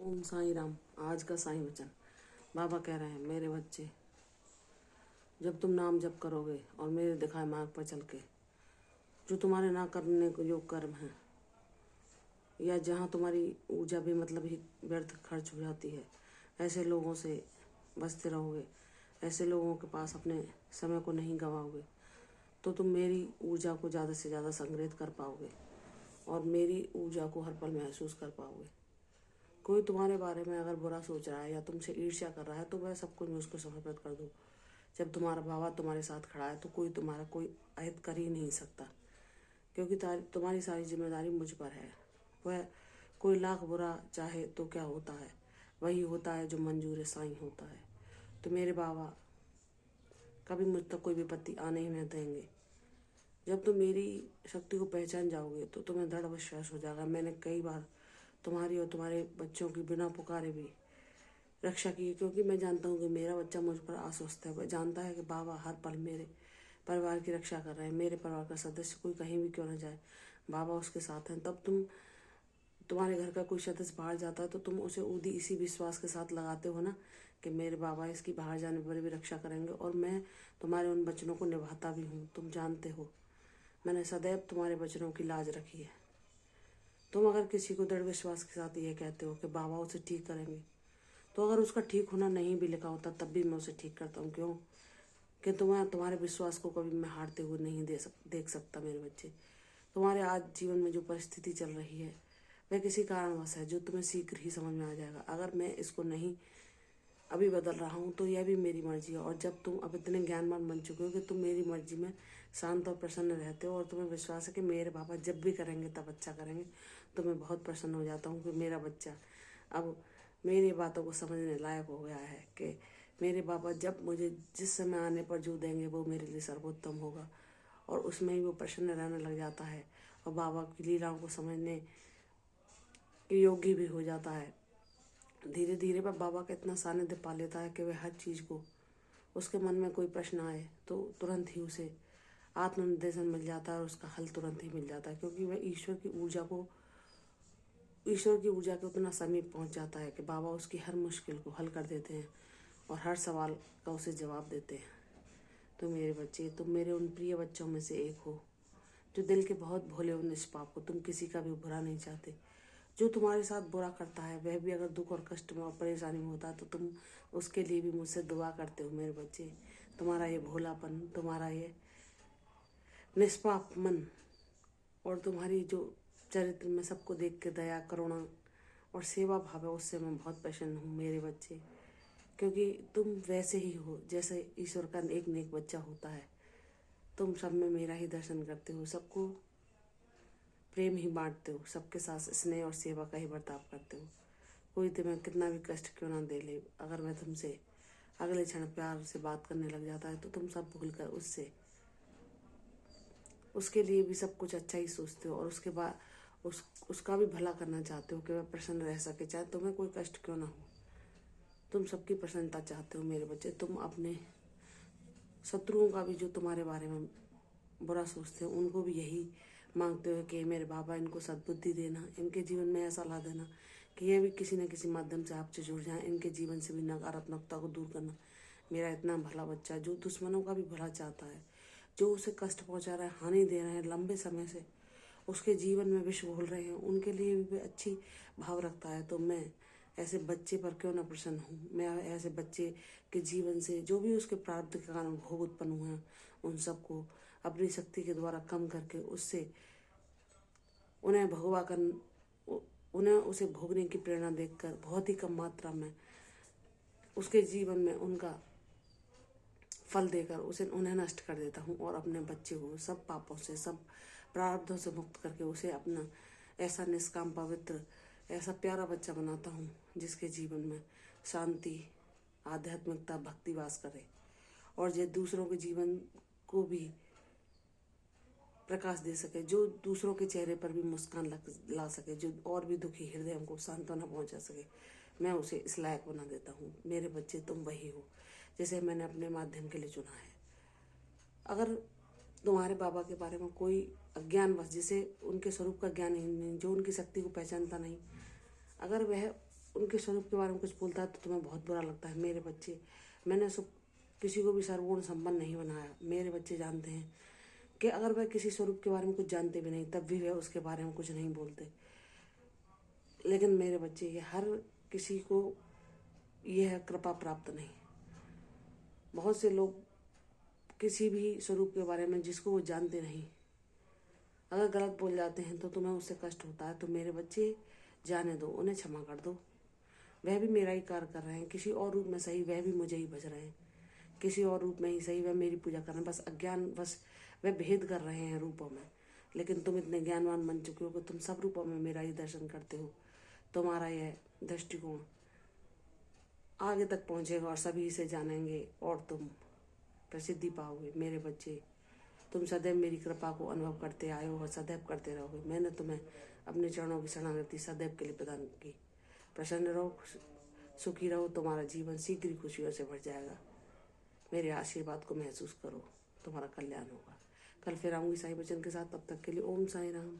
ओम साईं राम। आज का साईं वचन बाबा कह रहे हैं, मेरे बच्चे, जब तुम नाम जप करोगे और मेरे दिखाए मार्ग पर चल के जो तुम्हारे ना करने को जो कर्म है, या जहाँ तुम्हारी ऊर्जा भी मतलब ही व्यर्थ खर्च हो जाती है, ऐसे लोगों से बचते रहोगे, ऐसे लोगों के पास अपने समय को नहीं गंवाओगे, तो तुम मेरी ऊर्जा को ज़्यादा से ज़्यादा संग्रहित कर पाओगे और मेरी ऊर्जा को हर पल महसूस कर पाओगे। कोई तुम्हारे बारे में अगर बुरा सोच रहा है या तुमसे ईर्ष्या कर रहा है तो वह सब कुछ मैं उसको समर्पित कर दो। जब तुम्हारा बाबा तुम्हारे साथ खड़ा है तो कोई तुम्हारा कोई अहित कर ही नहीं सकता, क्योंकि तुम्हारी सारी जिम्मेदारी मुझ पर है। वह कोई लाख बुरा चाहे तो क्या होता है, वही होता है जो मंजूर साईं होता है। तो मेरे बाबा कभी मुझ तक कोई विपत्ति आने ही नहीं देंगे। जब तुम मेरी शक्ति को पहचान जाओगे तो तुम्हें दृढ़ विश्वास हो जाएगा। मैंने कई बार तुम्हारी और तुम्हारे बच्चों की बिना पुकारे भी रक्षा की, क्योंकि मैं जानता हूँ कि मेरा बच्चा मुझ पर आश्वस्त है। वह जानता है कि बाबा हर पल मेरे परिवार की रक्षा कर रहे हैं। मेरे परिवार का सदस्य कोई कहीं भी क्यों न जाए, बाबा उसके साथ हैं। तब तुम्हारे घर का कोई सदस्य बाहर जाता है तो तुम उसे उदी इसी विश्वास के साथ लगाते हो ना कि मेरे बाबा इसकी बाहर जाने पर भी रक्षा करेंगे, और मैं तुम्हारे उन वचनों को निभाता भी हूँ। तुम जानते हो मैंने सदैव तुम्हारे वचनों की लाज रखी है। तुम अगर किसी को दृढ़ विश्वास के साथ ये कहते हो कि बाबा उसे ठीक करेंगे, तो अगर उसका ठीक होना नहीं भी लिखा होता तब भी मैं उसे ठीक करता हूँ। क्यों? कि तुम्हारे विश्वास को कभी मैं हारते हुए नहीं देख सकता। मेरे बच्चे, तुम्हारे आज जीवन में जो परिस्थिति चल रही है वह किसी कारणवश है, जो तुम्हें शीघ्र ही समझ में आ जाएगा। अगर मैं इसको नहीं अभी बदल रहा हूँ तो यह भी मेरी मर्जी है। और जब तुम अब इतने ज्ञानवान बन चुके हो कि तुम मेरी मर्जी में शांत और प्रसन्न रहते हो और तुम्हें विश्वास है कि मेरे बाबा जब भी करेंगे तब अच्छा करेंगे, तो मैं बहुत प्रसन्न हो जाता हूँ कि मेरा बच्चा अब मेरी बातों को समझने लायक हो गया है कि मेरे बाबा जब मुझे जिस समय आने पर जो देंगे वो मेरे लिए सर्वोत्तम होगा, और उसमें ही वो प्रसन्न रहने लग जाता है और बाबा की लीलाओं को समझने के योग्य भी हो जाता है। धीरे धीरे वह बाबा का इतना सानिध्य पा लेता है कि वह हर चीज़ को, उसके मन में कोई प्रश्न आए तो तुरंत ही उसे आत्मनिर्देशन मिल जाता है और उसका हल तुरंत ही मिल जाता है, क्योंकि वह ईश्वर की ऊर्जा के उतना समीप पहुंच जाता है कि बाबा उसकी हर मुश्किल को हल कर देते हैं और हर सवाल का उसे जवाब देते हैं। तो मेरे बच्चे, तुम मेरे उन प्रिय बच्चों में से एक हो जो दिल के बहुत भोले और निष्पाप हो। तुम किसी का भी बुरा नहीं चाहते। जो तुम्हारे साथ बुरा करता है वह भी अगर दुख और कष्ट में और परेशानी में होता है तो तुम उसके लिए भी मुझसे दुआ करते हो। मेरे बच्चे, तुम्हारा ये भोलापन, तुम्हारा ये निष्पाप मन और तुम्हारी जो चरित्र में सबको देख के दया, करुणा और सेवा भाव है, उससे मैं बहुत प्रसन्न हूँ। मेरे बच्चे, क्योंकि तुम वैसे ही हो जैसे ईश्वर का एक नेक बच्चा होता है। तुम सब में मेरा ही दर्शन करते हो, सबको प्रेम ही बांटते हो, सबके साथ स्नेह और सेवा का ही बर्ताव करते हो। कोई तुम्हें कितना भी कष्ट क्यों ना दे ले, अगर मैं तुमसे अगले क्षण प्यार से बात करने लग जाता है तो तुम सब भूल कर उसके लिए भी सब कुछ अच्छा ही सोचते हो और उसके बाद उसका भी भला करना चाहते हो कि वह प्रसन्न रह सके, चाहे तुम्हें कोई कष्ट क्यों ना हो। तुम सबकी प्रसन्नता चाहते हो। मेरे बच्चे, तुम अपने शत्रुओं का भी जो तुम्हारे बारे में बुरा सोचते हो उनको भी यही मांगते हो कि मेरे बाबा इनको सद्बुद्धि देना, इनके जीवन में ऐसा ला देना कि यह भी किसी न किसी माध्यम से आपसे जुड़ जाए, इनके जीवन से भी नकारात्मकता को दूर करना। मेरा इतना भला बच्चा जो दुश्मनों का भी भला चाहता है, जो उसे कष्ट पहुंचा रहा है, हानि दे रहे हैं लंबे समय से, उसके जीवन में विष घोल रहे हैं, उनके लिए भी अच्छी भाव रखता है। तो मैं ऐसे बच्चे पर क्यों ना प्रसन्न हूँ। मैं ऐसे बच्चे के जीवन से जो भी उसके प्रारब्ध के कारण भोग उत्पन्न हुए हैं उन सबको अपनी शक्ति के द्वारा कम करके उससे उन्हें उसे भोगने की प्रेरणा देकर बहुत ही कम मात्रा में उसके जीवन में उनका फल देकर उन्हें नष्ट कर देता हूँ और अपने बच्चे को सब पापों से, सब प्रारब्धों से मुक्त करके उसे अपना ऐसा निष्काम, पवित्र, ऐसा प्यारा बच्चा बनाता हूँ जिसके जीवन में शांति, आध्यात्मिकता, भक्ति वास करे और जो दूसरों के जीवन को भी प्रकाश दे सके, जो दूसरों के चेहरे पर भी मुस्कान ला सके, जो और भी दुखी हृदयों को सांत्वना पहुंचा सके, मैं उसे इस लायक बना देता हूँ। मेरे बच्चे, तुम वही हो जिसे मैंने अपने माध्यम के लिए चुना है। अगर तुम्हारे बाबा के बारे में कोई अज्ञानवश, जिसे उनके स्वरूप का ज्ञान ही नहीं, जो उनकी शक्ति को पहचानता नहीं, अगर वह उनके स्वरूप के बारे में कुछ बोलता है तो तुम्हें बहुत बुरा लगता है। मेरे बच्चे, मैंने किसी को भी सर्वगुण संपन्न नहीं बनाया। मेरे बच्चे जानते हैं कि अगर वह किसी स्वरूप के बारे में कुछ जानते भी नहीं तब भी वह उसके बारे में कुछ नहीं बोलते। लेकिन मेरे बच्चे, ये हर किसी को यह कृपा प्राप्त नहीं। बहुत से लोग किसी भी स्वरूप के बारे में जिसको वो जानते नहीं, अगर गलत बोल जाते हैं तो तुम्हें उससे कष्ट होता है। तो मेरे बच्चे, जाने दो, उन्हें क्षमा कर दो। वह भी मेरा ही कार्य कर रहे हैं, किसी और रूप में सही वह भी मुझे ही भज रहे हैं, किसी और रूप में ही सही वह मेरी पूजा कर रहे हैं। बस अज्ञान, बस वह भेद कर रहे हैं रूपों में। लेकिन तुम इतने ज्ञानवान बन चुके हो कि तुम सब रूपों में मेरा ही दर्शन करते हो। तुम्हारा यह दृष्टिकोण आगे तक पहुँचेगा और सभी इसे जानेंगे और तुम प्रसिद्धि पाओगे। मेरे बच्चे, तुम सदैव मेरी कृपा को अनुभव करते आए हो और सदैव करते रहोगे। मैंने तुम्हें अपने चरणों की शरणागति सदैव के लिए प्रदान की। प्रसन्न रहो, सुखी रहो, तुम्हारा जीवन शीघ्र ही खुशियों से भर जाएगा। मेरे आशीर्वाद को महसूस करो, तुम्हारा कल्याण होगा। कल फिर आऊँगी साईं वचन के साथ, तब तक के लिए ओम साई राम।